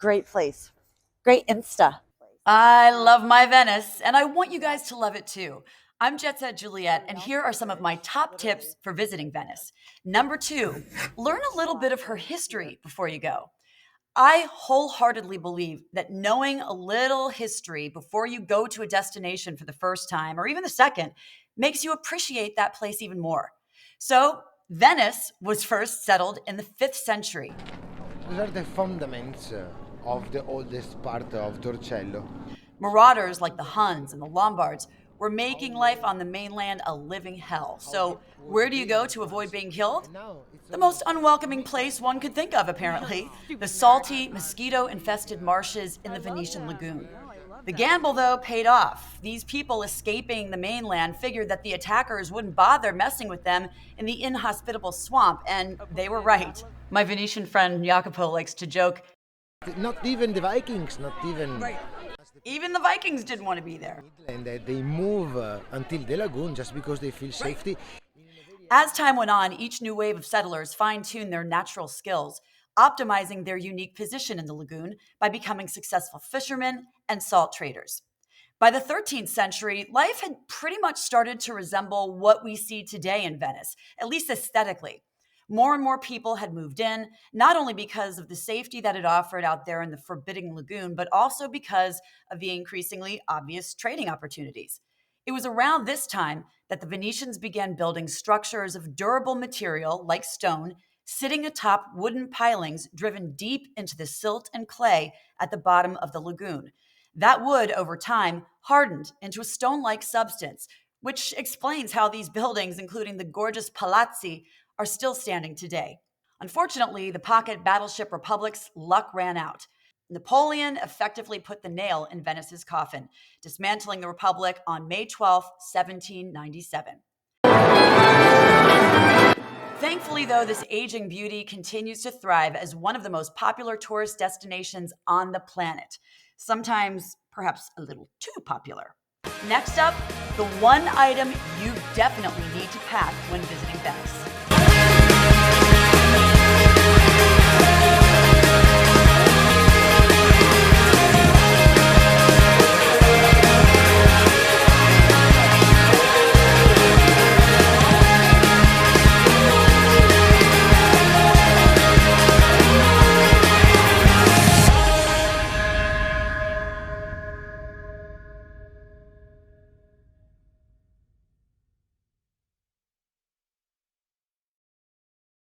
Great place. Great Insta. I love my Venice, and I want you guys to love it too. I'm Jet Set Juliet, and here are some of my top tips for visiting Venice. Number two, learn a little bit of her history before you go. I wholeheartedly believe that knowing a little history before you go to a destination for the first time or even the second makes you appreciate that place even more. So, Venice was first settled in the 5th century. Those are the fundaments of the oldest part of Torcello. Marauders like the Huns and the Lombards were making life on the mainland a living hell. So, where do you go to avoid being killed? The most unwelcoming place one could think of, apparently, the salty, mosquito infested marshes in the Venetian lagoon. The gamble, though, paid off. These people escaping the mainland figured that the attackers wouldn't bother messing with them in the inhospitable swamp, and they were right. My Venetian friend Jacopo likes to joke, Not even the Vikings, not even. even the Vikings didn't want to be there. And they move until the lagoon just because they feel safety. As time went on, each new wave of settlers fine tuned their natural skills, optimizing their unique position in the lagoon by becoming successful fishermen and salt traders. By the 13th century, life had pretty much started to resemble what we see today in Venice, at least aesthetically. More and more people had moved in, not only because of the safety that it offered out there in the forbidding lagoon, but also because of the increasingly obvious trading opportunities. It was around this time that the Venetians began building structures of durable material like stone, sitting atop wooden pilings driven deep into the silt and clay at the bottom of the lagoon. That wood, over time, hardened into a stone like substance, which explains how these buildings, including the gorgeous palazzi, are still standing today. Unfortunately, the pocket battleship Republic's luck ran out. Napoleon effectively put the nail in Venice's coffin, dismantling the Republic on May 12, 1797. Thankfully, though, this aging beauty continues to thrive as one of the most popular tourist destinations on the planet. Sometimes, perhaps a little too popular. Next up, the one item you definitely need to pack when visiting Venice.